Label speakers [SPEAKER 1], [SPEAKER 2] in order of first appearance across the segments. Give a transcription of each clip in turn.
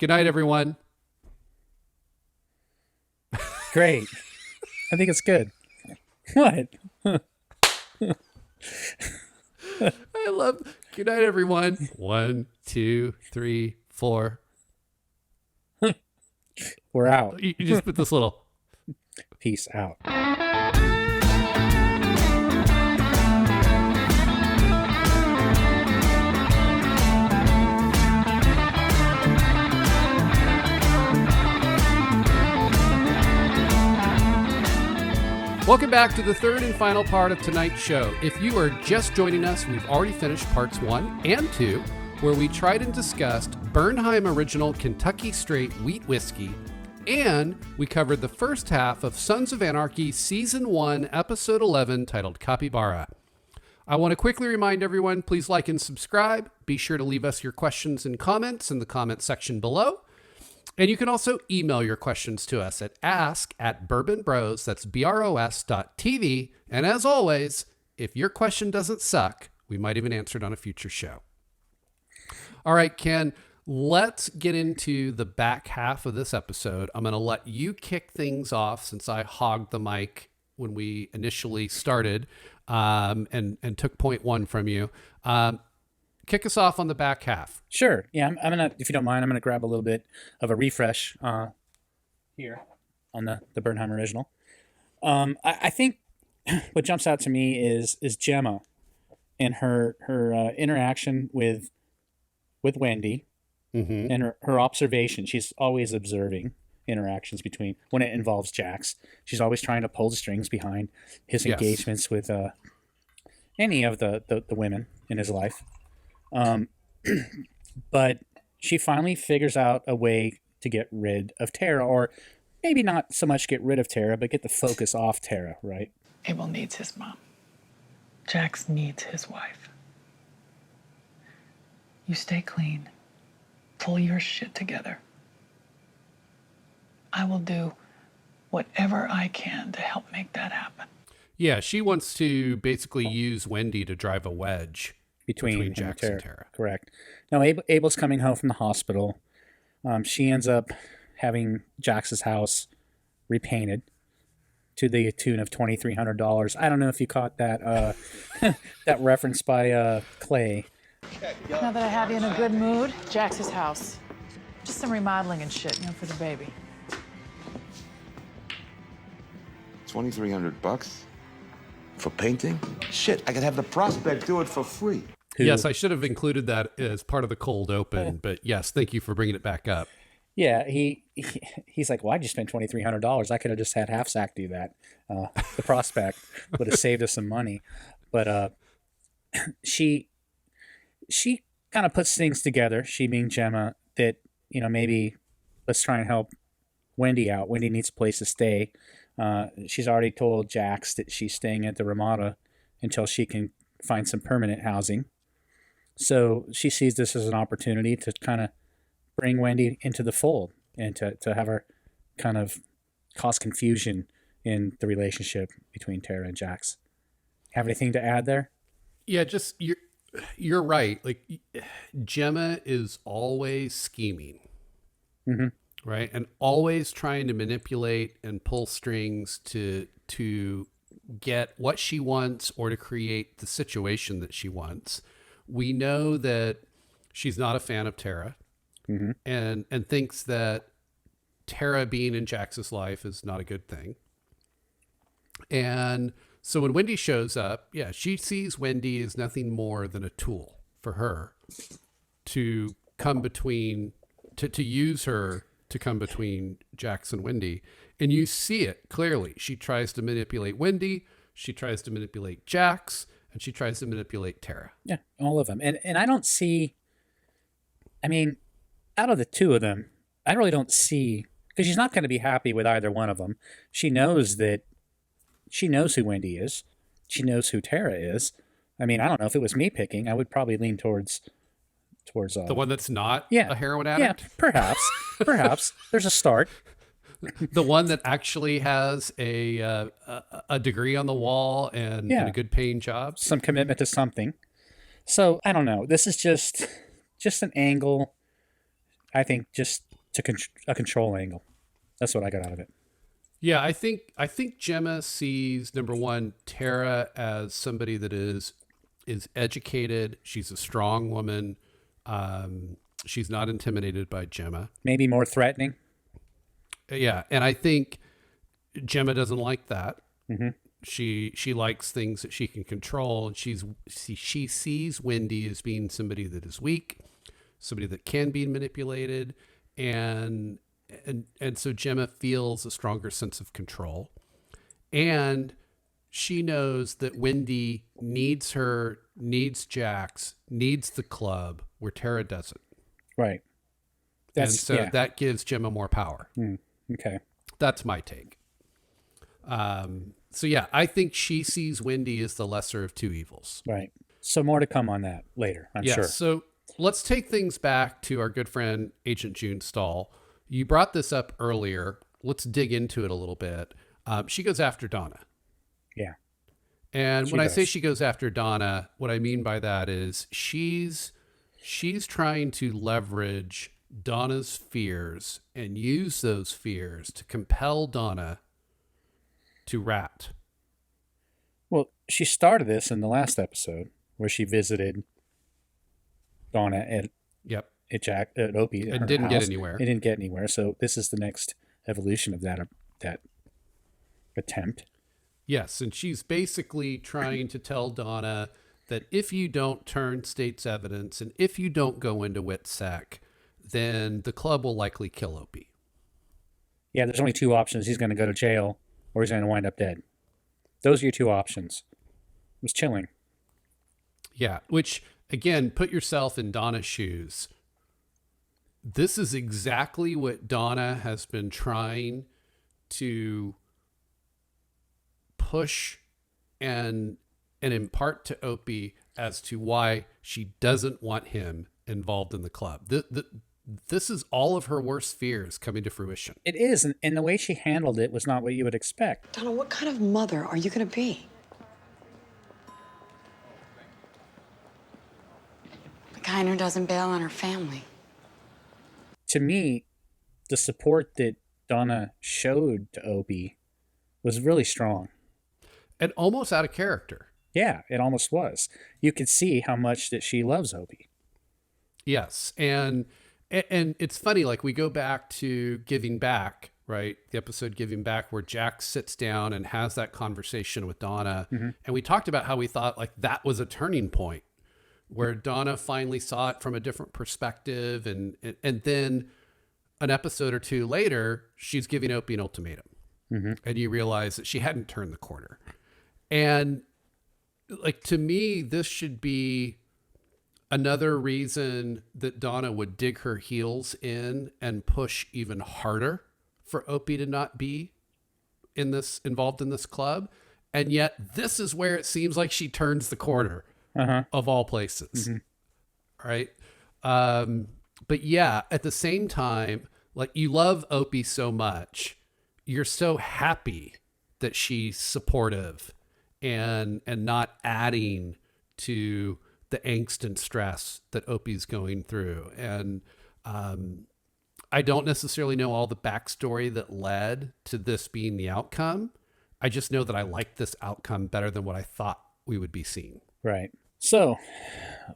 [SPEAKER 1] Good night, everyone.
[SPEAKER 2] Great. I think it's good. What?
[SPEAKER 1] I love. Good night, everyone. 1, 2, 3, 4.
[SPEAKER 2] We're out.
[SPEAKER 1] You just put this little.
[SPEAKER 2] Peace out.
[SPEAKER 1] Welcome back to the third and final part of tonight's show. If you are just joining us, we've already finished parts 1 and 2, where we tried and discussed Bernheim Original Kentucky Straight Wheat Whiskey, and we covered the first half of Sons of Anarchy Season 1, Episode 11, titled Capybara. I want to quickly remind everyone, please like and subscribe. Be sure to leave us your questions and comments in the comment section below. And you can also email your questions to us at ask@bourbonbros, that's BROS.TV. And as always, if your question doesn't suck, we might even answer it on a future show. All right, Ken, let's get into the back half of this episode. I'm going to let you kick things off since I hogged the mic when we initially started and took point 1 from you. Kick us off on the back half.
[SPEAKER 2] Sure. Yeah, I'm gonna, if you don't mind, I'm gonna grab a little bit of a refresh here on the Bernheim original. I think what jumps out to me is Gemma and her interaction with Wendy, and her observation. She's always observing interactions between, when it involves Jax. She's always trying to pull the strings behind his engagements with any of the women in his life. But she finally figures out a way to get rid of Tara, or maybe not so much get rid of Tara, but get the focus off Tara, right?
[SPEAKER 3] Abel needs his mom. Jax needs his wife. You stay clean. Pull your shit together. I will do whatever I can to help make that happen.
[SPEAKER 1] Yeah, she wants to basically use Wendy to drive a wedge between Jax and Tara.
[SPEAKER 2] Correct. Now, Abel's coming home from the hospital. She ends up having Jax's house repainted to the tune of $2,300. I don't know if you caught that that reference by Clay.
[SPEAKER 3] Now that I have you in a good mood, Jax's house. Just some remodeling and shit, for the baby.
[SPEAKER 4] $2,300 for painting? Shit, I could have the prospect do it for free.
[SPEAKER 1] Yes, I should have included that as part of the cold open, but yes, thank you for bringing it back up.
[SPEAKER 2] Yeah, he's like, well, I just spent $2,300. I could have just had Half-Sack do that. The prospect would have saved us some money. But she kind of puts things together, she being Gemma, that, maybe let's try and help Wendy out. Wendy needs a place to stay. She's already told Jax that she's staying at the Ramada until she can find some permanent housing. So she sees this as an opportunity to kind of bring Wendy into the fold and to have her kind of cause confusion in the relationship between Tara and Jax. Have anything to add there?
[SPEAKER 1] Yeah, just you're right. Like, Gemma is always scheming, right? And always trying to manipulate and pull strings to get what she wants or to create the situation that she wants. We know that she's not a fan of Tara, and thinks that Tara being in Jax's life is not a good thing. And so when Wendy shows up, she sees Wendy as nothing more than a tool for her to come between, to use her to come between Jax and Wendy. And you see it clearly. She tries to manipulate Wendy, she tries to manipulate Jax, and she tries to manipulate Tara.
[SPEAKER 2] Yeah, all of them. And I don't see, out of the two of them, I really don't see, because she's not going to be happy with either one of them. She knows who Wendy is. She knows who Tara is. I don't know, if it was me picking, I would probably lean towards
[SPEAKER 1] the one that's not a heroin addict.
[SPEAKER 2] Yeah, perhaps. There's a start.
[SPEAKER 1] The one that actually has a degree on the wall and a good paying job.
[SPEAKER 2] Some commitment to something. So I don't know. This is just an angle. I think just a control angle. That's what I got out of it.
[SPEAKER 1] Yeah, I think Gemma sees, number one, Tara as somebody that is educated. She's a strong woman. She's not intimidated by Gemma.
[SPEAKER 2] Maybe more threatening.
[SPEAKER 1] Yeah, and I think Gemma doesn't like that.
[SPEAKER 2] Mm-hmm.
[SPEAKER 1] She likes things that she can control, and she sees Wendy as being somebody that is weak, somebody that can be manipulated, and so Gemma feels a stronger sense of control, and she knows that Wendy needs her, needs Jax, needs the club, where Tara doesn't.
[SPEAKER 2] Right.
[SPEAKER 1] That gives Gemma more power.
[SPEAKER 2] Okay.
[SPEAKER 1] That's my take. So yeah, I think she sees Wendy as the lesser of two evils.
[SPEAKER 2] Right. So more to come on that later, I'm sure.
[SPEAKER 1] So let's take things back to our good friend, Agent June Stahl. You brought this up earlier. Let's dig into it a little bit. She goes after Donna.
[SPEAKER 2] Yeah.
[SPEAKER 1] And
[SPEAKER 2] She
[SPEAKER 1] when I
[SPEAKER 2] does.
[SPEAKER 1] say she goes after Donna, what I mean by that is she's trying to leverage Donna's fears and use those fears to compel Donna to rat.
[SPEAKER 2] Well, she started this in the last episode where she visited Donna at Opie at
[SPEAKER 1] And
[SPEAKER 2] her
[SPEAKER 1] didn't get
[SPEAKER 2] house.
[SPEAKER 1] anywhere.
[SPEAKER 2] It didn't get anywhere. So this is the next evolution of that attempt.
[SPEAKER 1] Yes, and she's basically trying to tell Donna that if you don't turn state's evidence and if you don't go into WITSEC, then the club will likely kill Opie.
[SPEAKER 2] Yeah, there's only two options. He's going to go to jail or he's going to wind up dead. Those are your two options. It was chilling.
[SPEAKER 1] Yeah, which, again, put yourself in Donna's shoes. This is exactly what Donna has been trying to push and impart to Opie as to why she doesn't want him involved in the club. This is all of her worst fears coming to fruition.
[SPEAKER 2] It is, and the way she handled it was not what you would expect.
[SPEAKER 5] Donna, what kind of mother are you going to be? The kind who doesn't bail on her family.
[SPEAKER 2] To me, the support that Donna showed to Opie was really strong.
[SPEAKER 1] And almost out of character.
[SPEAKER 2] Yeah, it almost was. You could see how much that she loves Opie.
[SPEAKER 1] Yes, and it's funny, like we go back to Giving Back, right? The episode Giving Back, where Jack sits down and has that conversation with Donna.
[SPEAKER 2] Mm-hmm.
[SPEAKER 1] And we talked about how we thought like that was a turning point where Donna finally saw it from a different perspective. And then an episode or two later, she's giving Opie an ultimatum.
[SPEAKER 2] Mm-hmm.
[SPEAKER 1] And you realize that she hadn't turned the corner. And like, to me, this should be another reason that Donna would dig her heels in and push even harder for Opie to not be involved in this club. And yet this is where it seems like she turns the corner of all places. Mm-hmm. Right. But yeah, at the same time, like, you love Opie so much. You're so happy that she's supportive and not adding to the angst and stress that Opie's going through. And I don't necessarily know all the backstory that led to this being the outcome. I just know that I like this outcome better than what I thought we would be seeing.
[SPEAKER 2] Right. So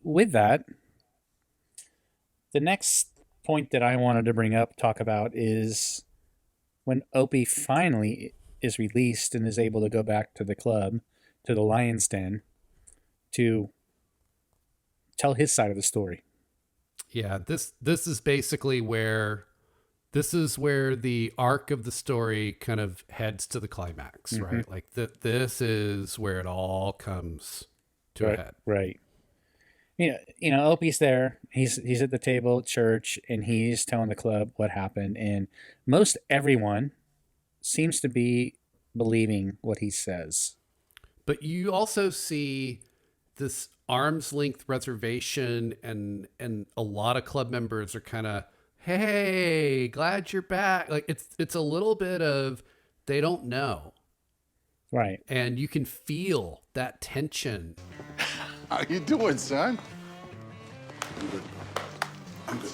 [SPEAKER 2] with that, the next point that I wanted to bring up, talk about, is when Opie finally is released and is able to go back to the club, to the Lion's Den, to tell his side of the story.
[SPEAKER 1] Yeah, this is basically where the arc of the story kind of heads to the climax,
[SPEAKER 2] Mm-hmm.
[SPEAKER 1] right? Like this is where it all comes to a head.
[SPEAKER 2] Right. You know, Opie's there. He's at the table at church, and he's telling the club what happened. And most everyone seems to be believing what he says.
[SPEAKER 1] But you also see this arm's length reservation, and a lot of club members are kind of, hey, glad you're back. Like it's a little bit of, they don't know.
[SPEAKER 2] Right.
[SPEAKER 1] And you can feel that tension.
[SPEAKER 6] How you doing, son?
[SPEAKER 4] I'm good.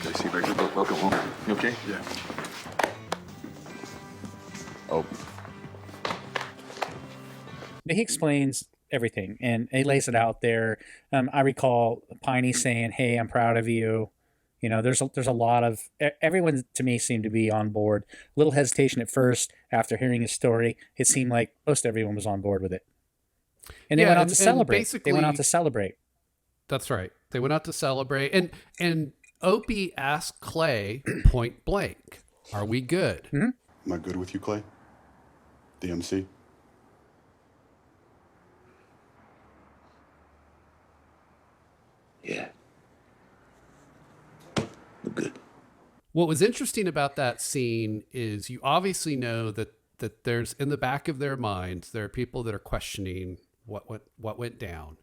[SPEAKER 4] Okay, see
[SPEAKER 6] you, Baker. Welcome home. You okay?
[SPEAKER 7] Yeah.
[SPEAKER 4] Oh,
[SPEAKER 2] He explains everything and he lays it out there. I recall Piney saying, "Hey, I'm proud of you." You know, there's a lot of everyone to me seemed to be on board. A little hesitation at first after hearing his story. It seemed like most everyone was on board with it, and they
[SPEAKER 1] Yeah,
[SPEAKER 2] went out
[SPEAKER 1] and-
[SPEAKER 2] to
[SPEAKER 1] and
[SPEAKER 2] celebrate. They went out
[SPEAKER 1] basically-
[SPEAKER 2] to celebrate.
[SPEAKER 1] That's right. They went out to celebrate, and Opie asked Clay point blank, "Are we good?"
[SPEAKER 7] Am I good with you, Clay? The MC?
[SPEAKER 4] yeah. We're good.
[SPEAKER 1] What was interesting about that scene is you obviously know that there's in the back of their minds there are people that are questioning what went down,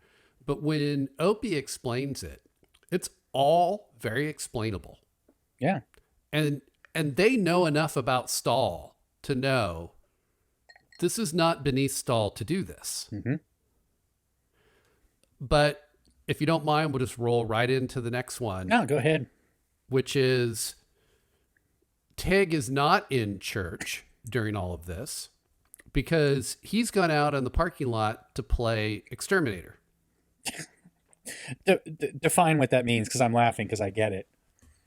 [SPEAKER 1] but when Opie explains it, it's all very explainable,
[SPEAKER 2] Yeah,
[SPEAKER 1] and they know enough about Stahl to know this is not beneath Stahl to do this.
[SPEAKER 2] Mhm.
[SPEAKER 1] But if you don't mind, we'll just roll right into the next one.
[SPEAKER 2] no, go ahead.
[SPEAKER 1] Which is Tig is not in church during all of this because he's gone out in the parking lot to play exterminator.
[SPEAKER 2] Define what that means, because I'm laughing because I get it.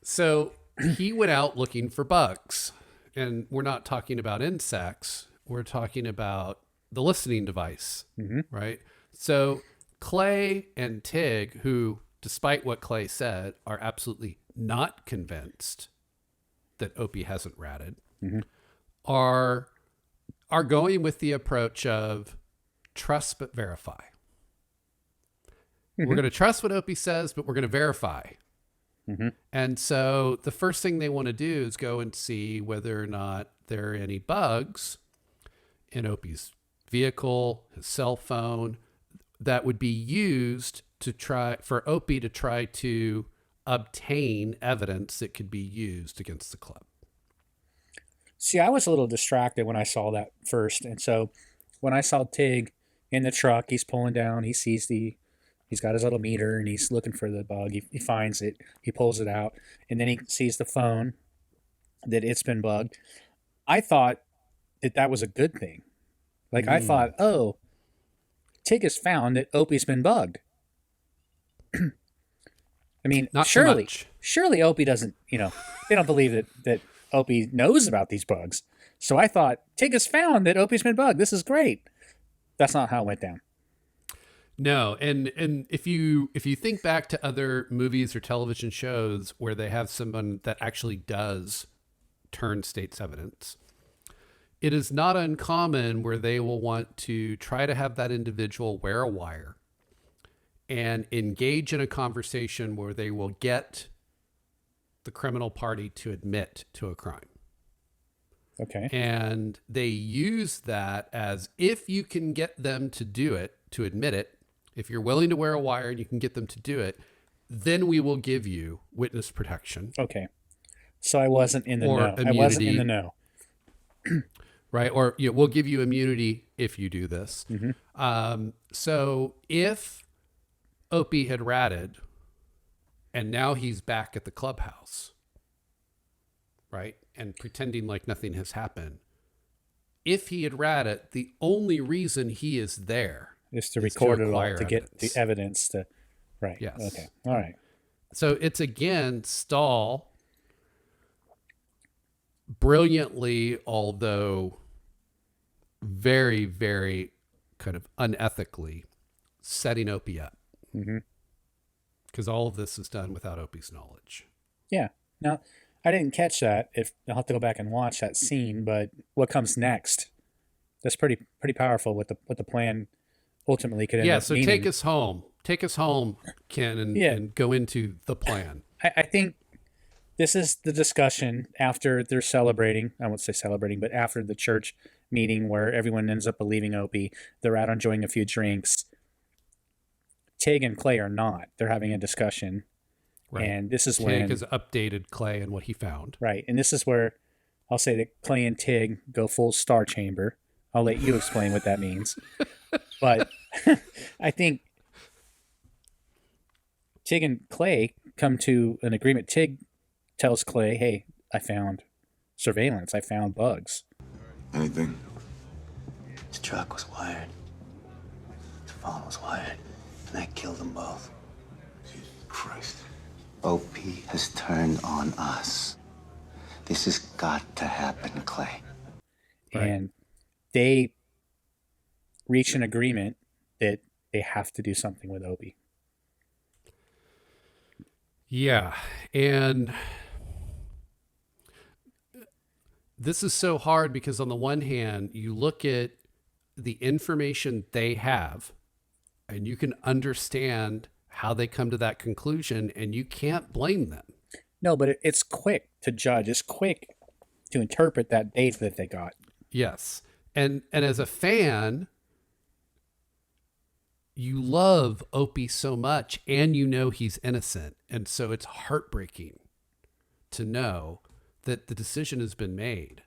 [SPEAKER 1] So he went out looking for bugs, and we're not talking about insects. We're talking about the listening device, right? So Clay and Tig, who, despite what Clay said, are absolutely not convinced that Opie hasn't ratted, are going with the approach of trust but verify. We're going to trust what Opie says, but we're going to verify. And so the first thing they want to do is go and see whether or not there are any bugs in Opie's vehicle, his cell phone, that would be used to try for Opie to try to obtain evidence that could be used against the club.
[SPEAKER 2] See, I was a little distracted when I saw that first. And so when I saw Tig in the truck, he's pulling down, he's got his little meter and he's looking for the bug. He finds it, he pulls it out, and then he sees the phone that it's been bugged. I thought that was a good thing. Like I thought, oh, Tig has found that Opie's been bugged. I mean,
[SPEAKER 1] Not so
[SPEAKER 2] surely,
[SPEAKER 1] much.
[SPEAKER 2] surely Opie doesn't, they don't believe that Opie knows about these bugs. So I thought, Tig has found that Opie's been bugged. This is great. That's not how it went down.
[SPEAKER 1] No, and if you think back to other movies or television shows where they have someone that actually does turn state's evidence, it is not uncommon where they will want to try to have that individual wear a wire and engage in a conversation where they will get the criminal party to admit to a crime.
[SPEAKER 2] Okay.
[SPEAKER 1] And they use that as, if you can get them to do it, to admit it, if you're willing to wear a wire and you can get them to do it, then we will give you witness protection.
[SPEAKER 2] Okay. So I wasn't in the
[SPEAKER 1] Or
[SPEAKER 2] know. I wasn't in
[SPEAKER 1] immunity.
[SPEAKER 2] the know.
[SPEAKER 1] Right? Or we'll give you immunity if you do this. So if Opie had ratted and now he's back at the clubhouse, right, and pretending like nothing has happened, if he had ratted, the only reason he is there
[SPEAKER 2] Is to
[SPEAKER 1] is
[SPEAKER 2] record it all,
[SPEAKER 1] acquire
[SPEAKER 2] to get
[SPEAKER 1] evidence.
[SPEAKER 2] the evidence to, right.
[SPEAKER 1] Yes.
[SPEAKER 2] Okay. All right.
[SPEAKER 1] So it's again Stahl brilliantly, although very, very kind of unethically, setting Opie up. Because all of this is done without Opie's knowledge.
[SPEAKER 2] Yeah. Now, I didn't catch that. I'll have to go back and watch that scene, but what comes next? That's pretty powerful. What the plan ultimately could end
[SPEAKER 1] Yeah.
[SPEAKER 2] up
[SPEAKER 1] So
[SPEAKER 2] meaning.
[SPEAKER 1] take us home, Ken, and go into the plan.
[SPEAKER 2] I think this is the discussion after they're celebrating. I won't say celebrating, but after the church meeting where everyone ends up believing Opie. They're out enjoying a few drinks. Tig and Clay are not. They're having a discussion.
[SPEAKER 1] Right.
[SPEAKER 2] And this is
[SPEAKER 1] Tig
[SPEAKER 2] when...
[SPEAKER 1] has updated Clay and what he found.
[SPEAKER 2] Right. And this is where I'll say that Clay and Tig go full Star Chamber. I'll let you explain what that means. But I think Tig and Clay come to an agreement. Tig tells Clay, hey, I found surveillance. I found bugs.
[SPEAKER 4] Anything?
[SPEAKER 8] His truck was wired. His phone was wired. And that killed them both.
[SPEAKER 4] Jesus Christ.
[SPEAKER 8] OP has turned on us. This has got to happen, Clay.
[SPEAKER 1] Right.
[SPEAKER 2] And they reach an agreement that they have to do something with Opie.
[SPEAKER 1] Yeah. And this is so hard because on the one hand, you look at the information they have and you can understand how they come to that conclusion and you can't blame them.
[SPEAKER 2] No, but it's quick to judge. It's quick to interpret that data that they got.
[SPEAKER 1] Yes. And as a fan, you love Opie so much and you know he's innocent. And so it's heartbreaking to know that the decision has been made.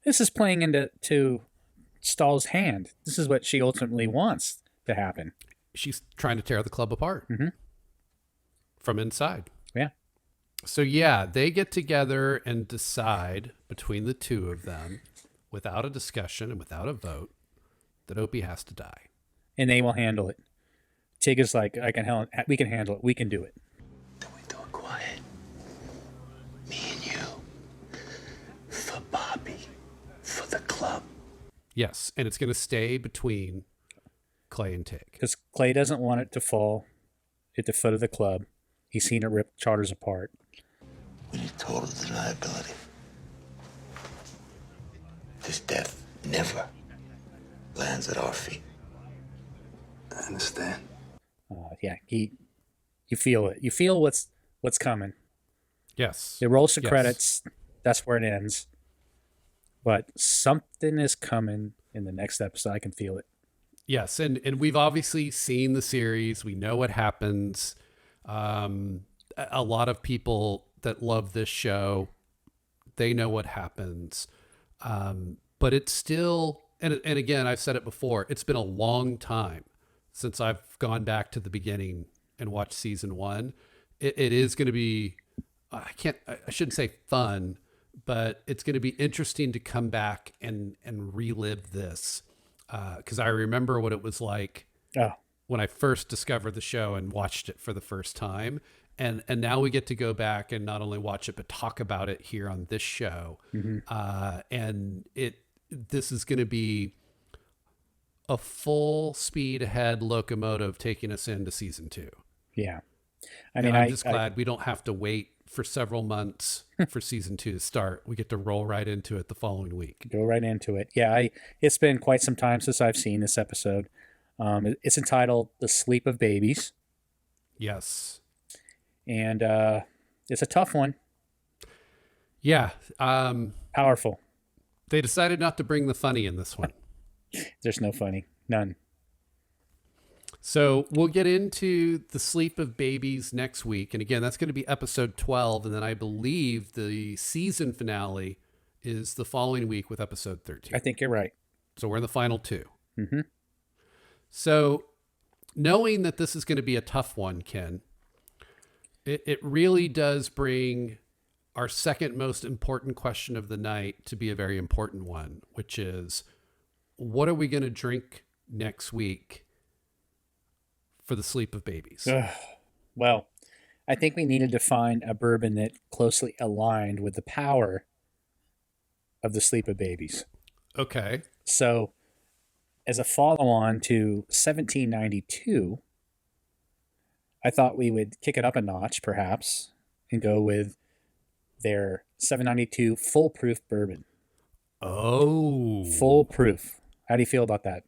[SPEAKER 2] This is playing into Stahl's hand. This is what she ultimately wants to happen.
[SPEAKER 1] She's trying to tear the club apart from inside.
[SPEAKER 2] Yeah.
[SPEAKER 1] So yeah, they get together and decide between the two of them without a discussion and without a vote that Opie has to die.
[SPEAKER 2] And they will handle it. Tig is like, we can handle it. We can do it.
[SPEAKER 8] Then we do it quiet. Me and you. For Bobby. For the club.
[SPEAKER 1] Yes, and it's going to stay between Clay and Tig.
[SPEAKER 2] Because Clay doesn't want it to fall at the foot of the club. He's seen it rip charters apart.
[SPEAKER 8] We need total deniability. This death never lands at our feet. I understand.
[SPEAKER 2] Yeah, you feel it. You feel what's coming.
[SPEAKER 1] Yes.
[SPEAKER 2] It rolls the
[SPEAKER 1] Yes.
[SPEAKER 2] credits. That's where it ends. But something is coming in the next episode. I can feel it.
[SPEAKER 1] Yes, and we've obviously seen the series. We know what happens. A lot of people that love this show, they know what happens. But it's still, and again, I've said it before, it's been a long time since I've gone back to the beginning and watched season one. It is going to be, I shouldn't say fun, but it's going to be interesting to come back and relive this. Because I remember what it was like when I first discovered the show and watched it for the first time. And now we get to go back and not only watch it, but talk about it here on this show. And this is going to be a full speed ahead locomotive taking us into season 2.
[SPEAKER 2] Yeah.
[SPEAKER 1] I'm just glad we don't have to wait for several months for season 2 to start. We get to roll right into it the following week.
[SPEAKER 2] Go right into it. Yeah, it's been quite some time since I've seen this episode. It's entitled The Sleep of Babies.
[SPEAKER 1] Yes.
[SPEAKER 2] And it's a tough one.
[SPEAKER 1] Yeah.
[SPEAKER 2] Powerful.
[SPEAKER 1] They decided not to bring the funny in this one.
[SPEAKER 2] There's no funny. None.
[SPEAKER 1] So we'll get into The Sleep of Babies next week. And again, that's going to be episode 12. And then I believe the season finale is the following week with episode 13.
[SPEAKER 2] I think you're right.
[SPEAKER 1] So we're in the final 2.
[SPEAKER 2] Mm-hmm.
[SPEAKER 1] So knowing that this is going to be a tough one, Ken, it really does bring our second most important question of the night to be a very important one, which is, what are we going to drink next week for The Sleep of Babies?
[SPEAKER 2] Well, I think we needed to find a bourbon that closely aligned with the power of The Sleep of Babies.
[SPEAKER 1] Okay.
[SPEAKER 2] So, as a follow-on to 1792, I thought we would kick it up a notch, perhaps, and go with their 792 Foolproof Bourbon.
[SPEAKER 1] Oh.
[SPEAKER 2] Foolproof. How do you feel about that?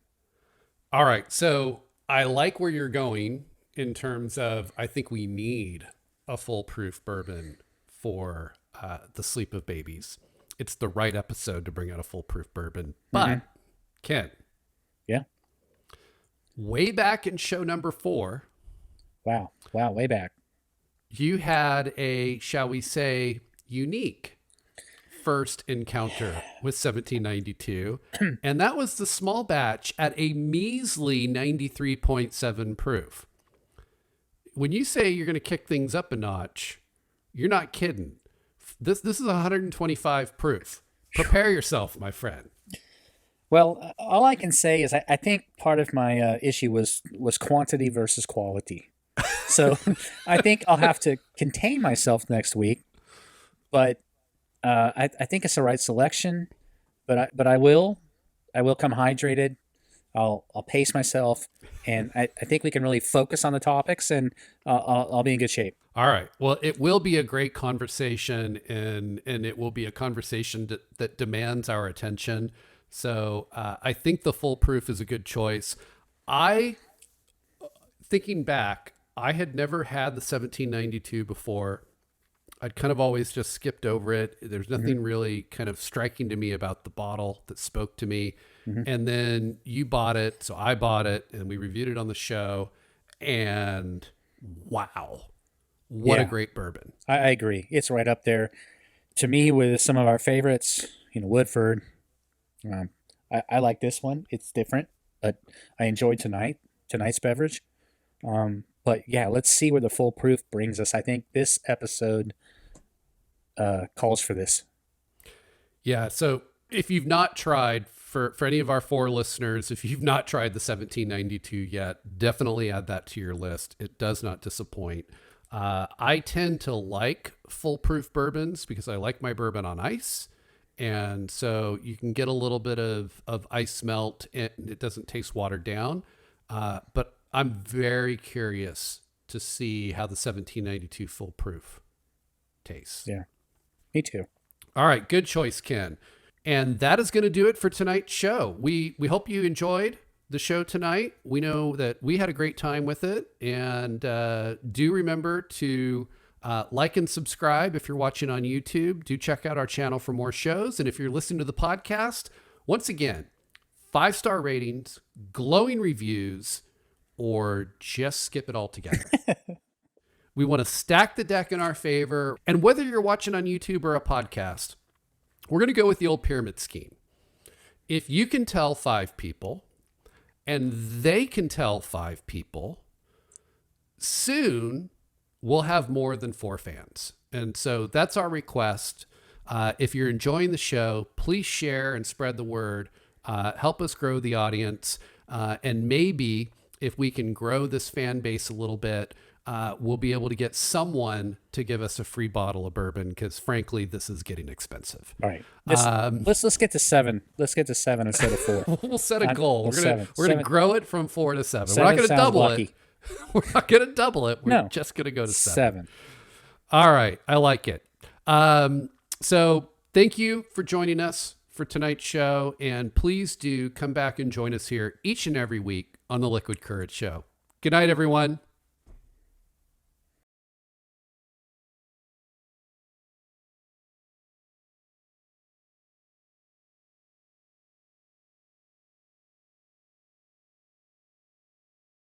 [SPEAKER 1] All right. So I like where you're going in terms of, I think we need a foolproof bourbon for The Sleep of Babies. It's the right episode to bring out a foolproof bourbon. But, Ken.
[SPEAKER 2] Yeah.
[SPEAKER 1] Way back in show number 4.
[SPEAKER 2] Wow, way back.
[SPEAKER 1] You had a, shall we say, unique first encounter with 1792. And that was the small batch at a measly 93.7 proof. When you say you're going to kick things up a notch, You're not kidding. This is 125 proof. Prepare yourself, my friend.
[SPEAKER 2] Well, all I can say is I think part of my issue was quantity versus quality. So I think I'll have to contain myself next week, but I think it's the right selection. But I will come hydrated. I'll pace myself, and I think we can really focus on the topics, and I'll be in good shape.
[SPEAKER 1] All right. Well, it will be a great conversation, and it will be a conversation that demands our attention. So I think the full proof is a good choice. Thinking back, I had never had the 1792 before. I'd kind of always just skipped over it. There's nothing really kind of striking to me about the bottle that spoke to me. And then you bought it, so I bought it, and we reviewed it on the show. And wow, what a great bourbon!
[SPEAKER 2] I agree. It's right up there to me with some of our favorites. Woodford. I like this one. It's different, but I enjoyed tonight's beverage. But yeah, let's see where the full proof brings us. I think this episode calls for this.
[SPEAKER 1] Yeah. So if you've not tried, for any of our 4 listeners, if you've not tried the 1792 yet, definitely add that to your list. It does not disappoint. I tend to like full proof bourbons because I like my bourbon on ice. And so you can get a little bit of ice melt and it doesn't taste watered down. But I'm very curious to see how the 1792 full proof tastes.
[SPEAKER 2] Yeah, me too.
[SPEAKER 1] All right. Good choice, Ken. And that is going to do it for tonight's show. We hope you enjoyed the show tonight. We know that we had a great time with it. And do remember to like and subscribe if you're watching on YouTube. Do check out our channel for more shows. And if you're listening to the podcast, once again, 5-star ratings, glowing reviews, or just skip it all together. We want to stack the deck in our favor. And whether you're watching on YouTube or a podcast, we're going to go with the old pyramid scheme. If you can tell 5 people and they can tell 5 people, soon we'll have more than 4 fans. And so that's our request. If you're enjoying the show, please share and spread the word. Help us grow the audience. And maybe if we can grow this fan base a little bit, we'll be able to get someone to give us a free bottle of bourbon because, frankly, this is getting expensive.
[SPEAKER 2] All right, let's get to 7. Let's get to 7 instead of 4.
[SPEAKER 1] We'll set a goal. We're gonna grow it from 4 to 7. We're not
[SPEAKER 2] 7
[SPEAKER 1] gonna
[SPEAKER 2] sounds
[SPEAKER 1] double
[SPEAKER 2] lucky.
[SPEAKER 1] it. We're not gonna double it. We're
[SPEAKER 2] No.
[SPEAKER 1] just gonna go to
[SPEAKER 2] 7.
[SPEAKER 1] All right, I like it. So thank you for joining us for tonight's show, and please do come back and join us here each and every week on the Liquid Courage Show. Good night, everyone.